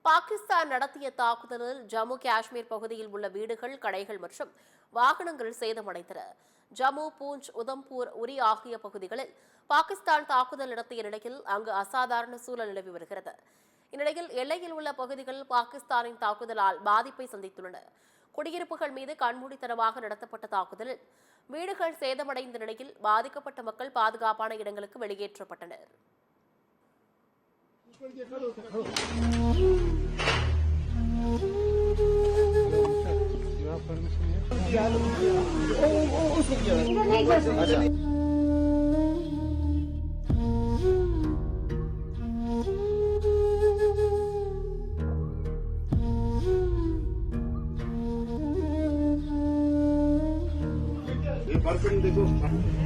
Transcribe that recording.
பாகிஸ்தான் நடத்திய தாக்குதலில் ஜம்மு காஷ்மீர் பகுதியில் உள்ள வீடுகள், கடைகள் மற்றும் வாகனங்கள் சேதமடைந்தன. ஜம்மு, பூஞ்ச், உதம்பூர், உரி ஆகிய பகுதிகளில் பாகிஸ்தான் தாக்குதல் நடத்திய நிலையில் அங்கு அசாதாரண சூழல் நிலவி வருகிறது. இந்நிலையில் எல்லையில் உள்ள பகுதிகள் பாகிஸ்தானின் தாக்குதலால் பாதிப்பை சந்தித்துள்ளன. குடியிருப்புகள் மீது கண்மூடித்தனமாக நடத்தப்பட்ட தாக்குதலில் வீடுகள் சேதமடைந்த நிலையில் பாதிக்கப்பட்ட மக்கள் பாதுகாப்பான இடங்களுக்கு வெளியேற்றப்பட்டனர். देखो